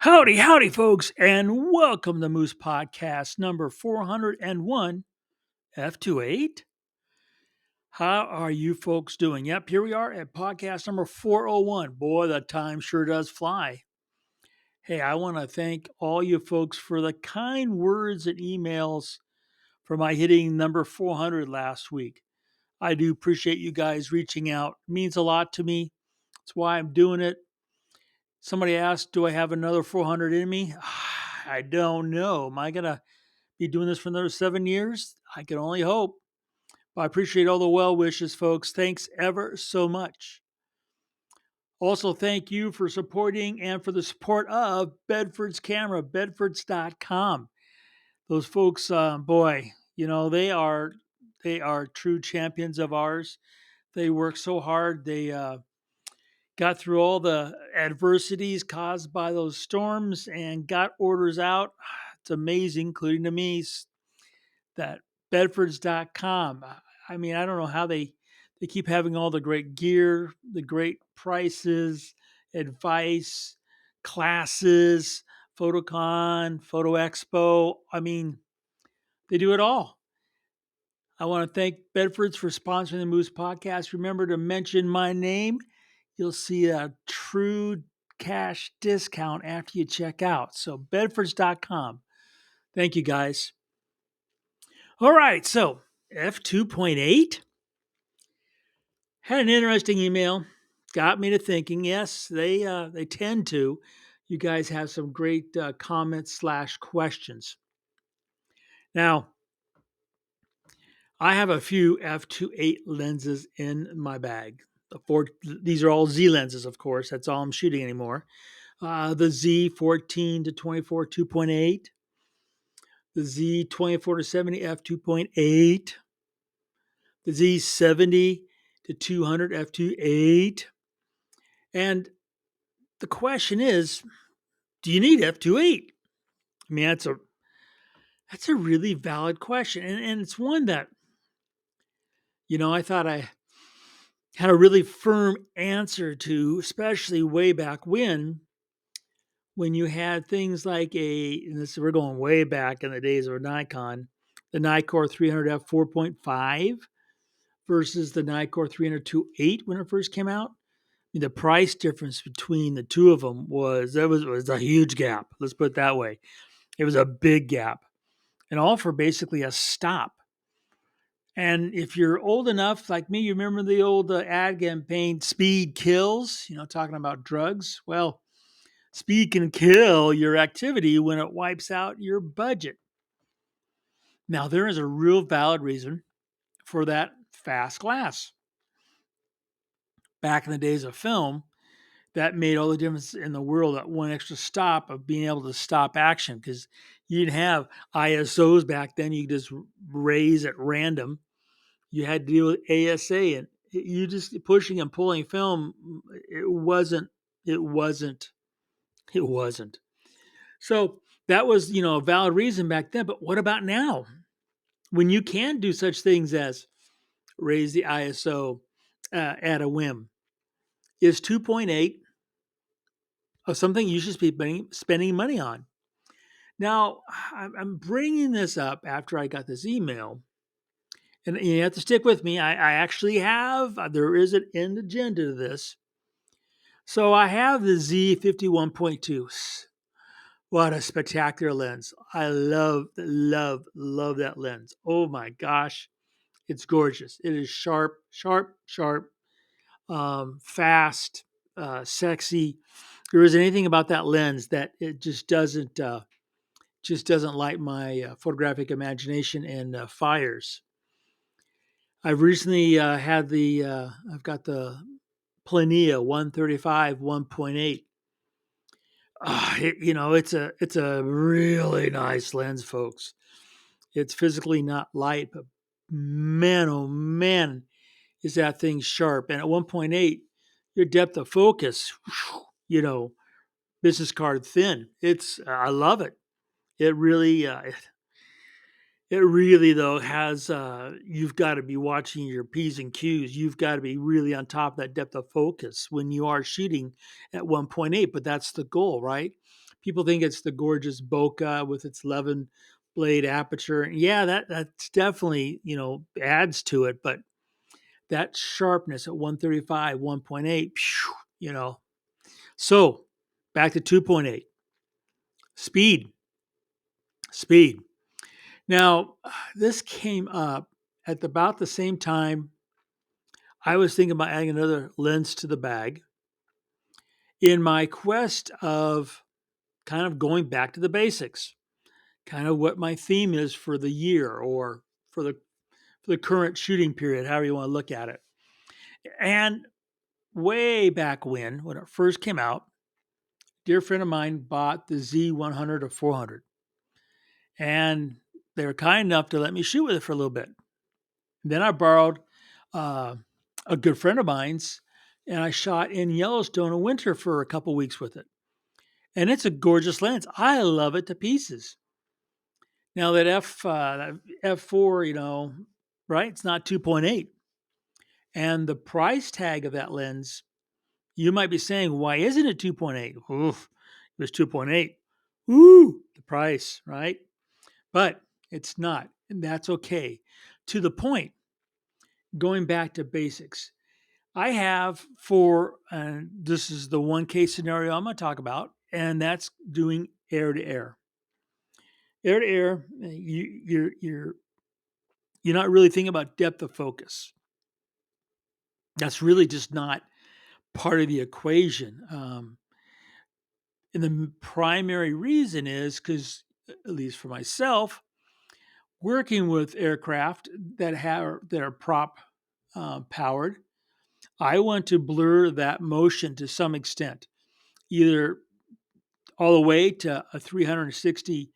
Howdy, howdy, folks, and welcome to Moose Podcast number 401, f2.8. How are you folks doing? Yep, here we are at podcast number 401. Boy, the time sure does fly. Hey, I want to thank all you folks for the kind words and emails for my hitting number 400 last week. I do appreciate you guys reaching out. It means a lot to me. That's why I'm doing it. Somebody asked, do I have another 400 in me? I don't know. Am I going to be doing this for another 7 years? I can only hope. But I appreciate all the well wishes, folks. Thanks ever so much. Also, thank you for supporting and for the support of Bedford's Camera, bedfords.com. Those folks, boy, they are true champions of ours. They work so hard. They got through all the adversities caused by those storms and got orders out. It's amazing, including to me, that bedfords.com. I mean, I don't know how they keep having all the great gear, the great prices, advice, classes, photocon, photo expo. I mean, they do it all. I want to thank Bedfords for sponsoring the Moose podcast. Remember to mention my name. You'll see a true cash discount after you check out. So bedfords.com. Thank you, guys. All right, so f2.8 had an interesting email. Got me to thinking. Yes, they tend to. You guys have some great comments/questions. Now, I have a few f2.8 lenses in my bag. These are all Z lenses, of course. That's all I'm shooting anymore. The Z14 to 24 2.8, the Z24 to 70 f2.8, the Z70 to 200 f2.8. And the question is, do you need f2.8? I mean, that's a really valid question. And it's one that, I thought I had a really firm answer to, especially way back when you had things like we're going way back in the days of Nikon, the Nikkor 300F 4.5 versus the Nikkor 300-2.8 when it first came out. I mean, the price difference between the two of them was a huge gap. Let's put it that way. It was a big gap, and all for basically a stop. And if you're old enough, like me, you remember the old ad campaign, Speed Kills, talking about drugs. Well, speed can kill your activity when it wipes out your budget. Now, there is a real valid reason for that fast glass. Back in the days of film, that made all the difference in the world, that one extra stop of being able to stop action, because you didn't have ISOs back then. You could just raise at random. You had to deal with ASA, and you just pushing and pulling film. It wasn't. So that was, a valid reason back then. But what about now, when you can do such things as raise the ISO at a whim? Is 2.8 something you should be spending money on? Now, I'm bringing this up after I got this email, and you have to stick with me. I actually have, there is an end agenda to this. So I have the Z51.2. What a spectacular lens. I love, love, love that lens. Oh my gosh. It's gorgeous. It is sharp, sharp, sharp, fast, sexy. There isn't anything about that lens that it just doesn't light my photographic imagination and fires. I've recently I've got the Plania 135 1.8. It's a really nice lens, folks. It's physically not light, but man, oh man, is that thing sharp. And at 1.8, your depth of focus, you know, business card thin. I love it. It really, though has. You've got to be watching your P's and Q's. You've got to be really on top of that depth of focus when you are shooting at 1.8. But that's the goal, right? People think it's the gorgeous bokeh with its 11 blade aperture. Yeah, that's definitely, adds to it, but that sharpness at 135, 1.8, you know. So back to 2.8. Speed. Speed. Now, this came up at about the same time I was thinking about adding another lens to the bag in my quest of kind of going back to the basics, kind of what my theme is for the year or for the current shooting period, however you want to look at it. And way back when it first came out, a dear friend of mine bought the Z100 or 400, and they were kind enough to let me shoot with it for a little bit. Then I borrowed uh, a good friend of mine's, and I shot in Yellowstone in winter for a couple weeks with it. And it's a gorgeous lens. I love it to pieces. Now that f4, right? It's not 2.8, and the price tag of that lens. You might be saying, why isn't it 2.8? Oof, it was 2.8. Ooh, the price, right? But it's not, and that's okay. To the point, going back to basics, I have and this is the one case scenario I'm going to talk about, and that's doing air to air. Air to air, you're not really thinking about depth of focus. That's really just not part of the equation. And the primary reason is because, at least for myself, working with aircraft that are prop powered, I want to blur that motion to some extent, either all the way to a 360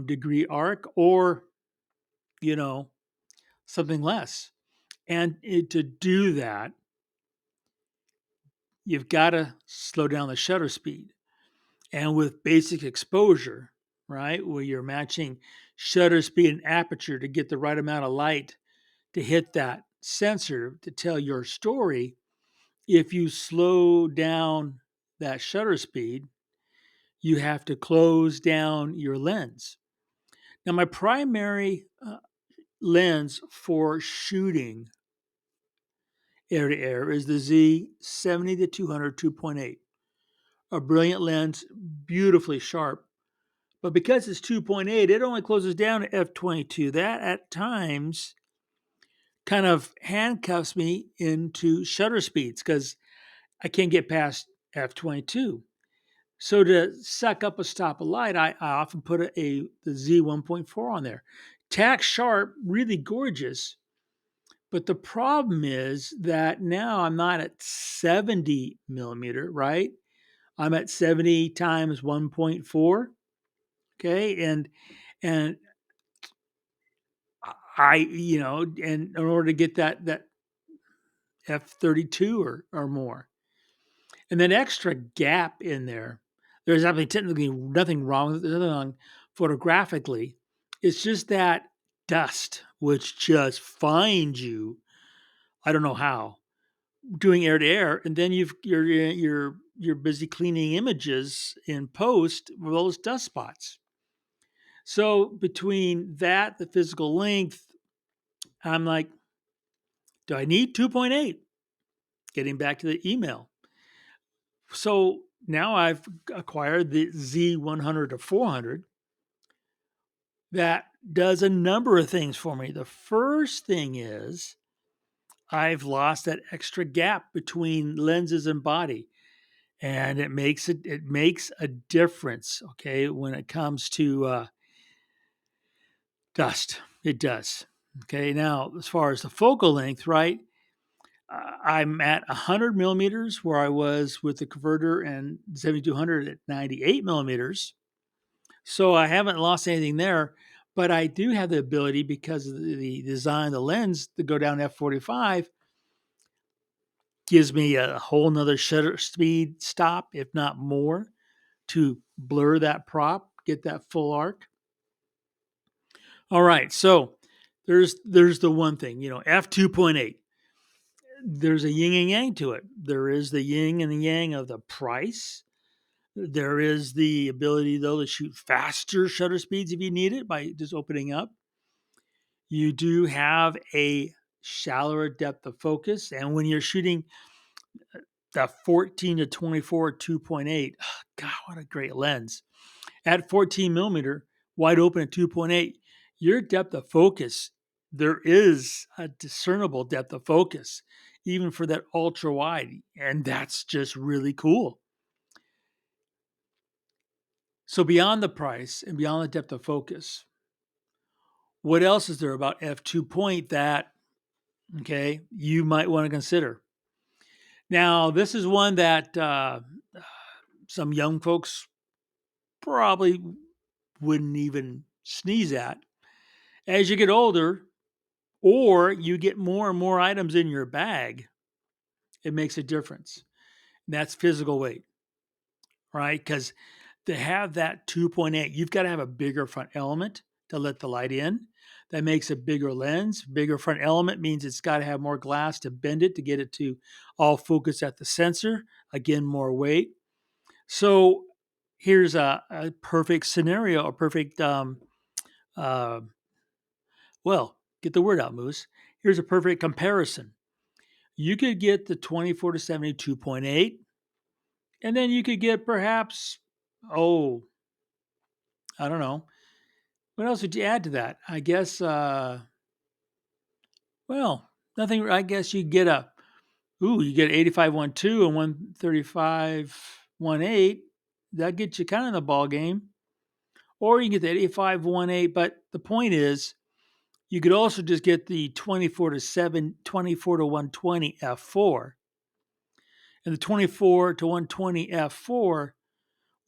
degree arc or, you know, something less. And to do that, you've got to slow down the shutter speed. And with basic exposure, right, where you're matching shutter speed and aperture to get the right amount of light to hit that sensor to tell your story, if you slow down that shutter speed, you have to close down your lens. Now, my primary lens for shooting air to air is the Z70 to 200 2.8. A brilliant lens, beautifully sharp. But because it's 2.8, it only closes down to f22. That at times kind of handcuffs me into shutter speeds because I can't get past f22. So to suck up a stop of light, I often put the Z1.4 on there. Tack sharp, really gorgeous. But the problem is that now I'm not at 70 millimeter, right? I'm at 70 times 1.4. Okay. And and in order to get that F32 or more, and that extra gap in there, there's actually technically nothing wrong with it. There's nothing wrong photographically. It's just that dust, which just finds you. I don't know how doing air to air, and then you're busy cleaning images in post with those dust spots. So between that, the physical length, I'm like, do I need 2.8? Getting back to the email. So now I've acquired the Z100 to 400 that does a number of things for me. The first thing is I've lost that extra gap between lenses and body, and it makes a difference. Okay, when it comes to dust, it does. Okay, now as far as the focal length, right? I'm at 100 millimeters where I was with the converter, and 7200 at 98 millimeters. So I haven't lost anything there, but I do have the ability because of the design of the lens to go down f45 gives me a whole nother shutter speed stop, if not more, to blur that prop, get that full arc. All right, so there's the one thing, f2.8. There's a yin and yang to it. There is the yin and the yang of the price, There is the ability, though, to shoot faster shutter speeds if you need it by just opening up. You do have a shallower depth of focus. And when you're shooting the 14 to 24 2.8, oh, God, what a great lens. At 14 millimeter, wide open at 2.8, your depth of focus, there is a discernible depth of focus, even for that ultra wide. And that's just really cool. So, beyond the price and beyond the depth of focus, what else is there about f2.8 that, okay, you might want to consider? Now, this is one that some young folks probably wouldn't even sneeze at. As you get older, or you get more and more items in your bag, it makes a difference. And that's physical weight, right? Because to have that 2.8, you've got to have a bigger front element to let the light in. That makes a bigger lens. Bigger front element means it's got to have more glass to bend it to get it to all focus at the sensor. Again, more weight. So here's a perfect scenario, a perfect, uh, well, get the word out, Moose. Here's a perfect comparison. You could get the 24 to 72.8, and then you could get perhaps, oh, I don't know. What else would you add to that? I guess, well, nothing. I guess you get you get 85.12 and 135.18. That gets you kind of in the ball game. Or you can get the 85.18. But the point is, you could also just get the 24 to 120 f4. And the 24 to 120 f4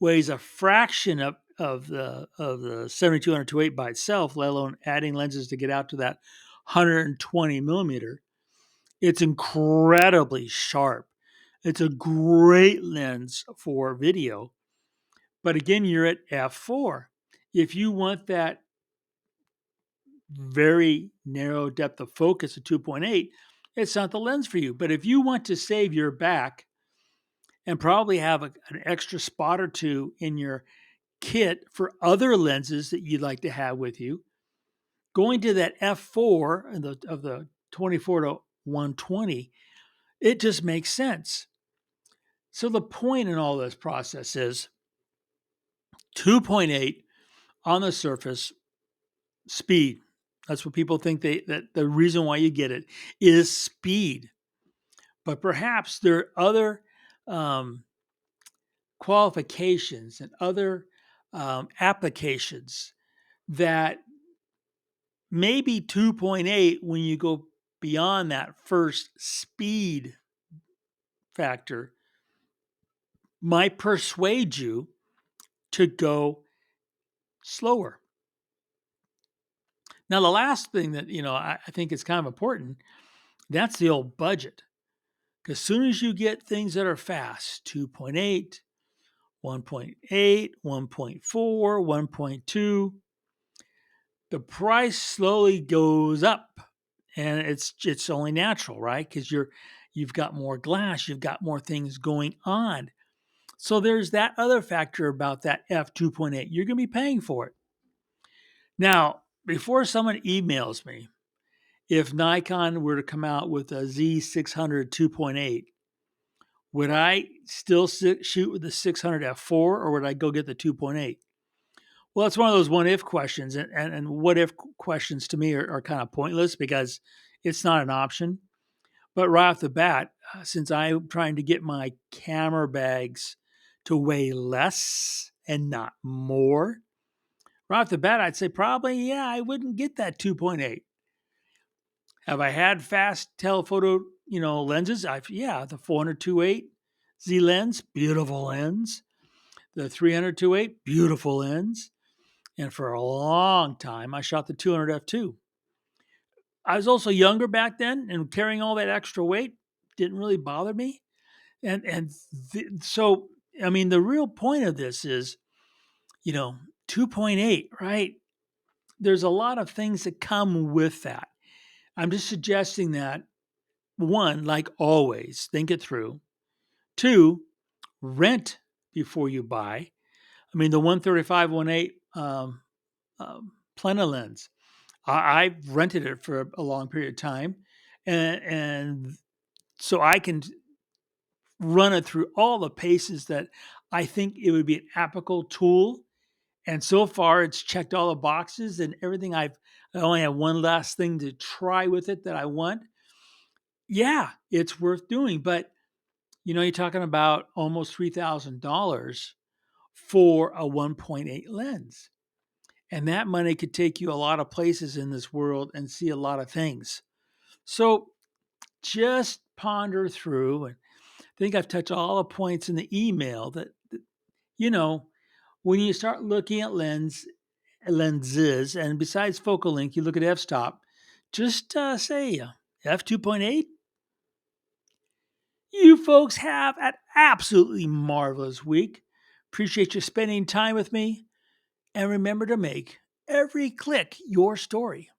weighs a fraction of the 7200 to 8 by itself, let alone adding lenses to get out to that 120 millimeter. It's incredibly sharp. It's a great lens for video. But again, you're at f4. If you want that very narrow depth of focus at 2.8, it's not the lens for you. But if you want to save your back and probably have an extra spot or two in your kit for other lenses that you'd like to have with you, going to that f4 of the 24 to 120, it just makes sense. So the point in all this process is 2.8 on the surface speed. That's what people think that the reason why you get it is speed. But perhaps there are other qualifications and other applications that maybe 2.8, when you go beyond that first speed factor, might persuade you to go slower. Now, the last thing that I think is kind of important, that's the old budget. Because as soon as you get things that are fast, 2.8, 1.8, 1.4, 1.2, the price slowly goes up. And it's only natural, right? Because you've got more glass, you've got more things going on. So there's that other factor about that f2.8. You're going to be paying for it. Now, before someone emails me, if Nikon were to come out with a Z600 2.8, would I still shoot with the 600 f4 or would I go get the 2.8? Well, it's one of those what if questions, and what if questions to me are kind of pointless because it's not an option. But right off the bat, since I'm trying to get my camera bags to weigh less and not more, right off the bat, I'd say probably, yeah, I wouldn't get that 2.8. Have I had fast telephoto, lenses? The 400-2.8 Z lens, beautiful lens. The 300-2.8, beautiful lens. And for a long time, I shot the 200 f2. I was also younger back then, and carrying all that extra weight didn't really bother me. So, I mean, the real point of this is, 2.8, right? There's a lot of things that come with that. I'm just suggesting that, one, like always, think it through. Two, rent before you buy. I mean, the 135-1.8 Plena lens, I've rented it for a long period of time, and so I can run it through all the paces that I think it would be an apical tool. And so far, it's checked all the boxes and everything. I only have one last thing to try with it that I want. Yeah, it's worth doing. But you're talking about almost $3,000 for a 1.8 lens. And that money could take you a lot of places in this world and see a lot of things. So just ponder through. And I think I've touched all the points in the email that you know, when you start looking at lenses, and besides focal length, you look at f-stop, just say f2.8. You folks have an absolutely marvelous week. Appreciate you spending time with me. And remember to make every click your story.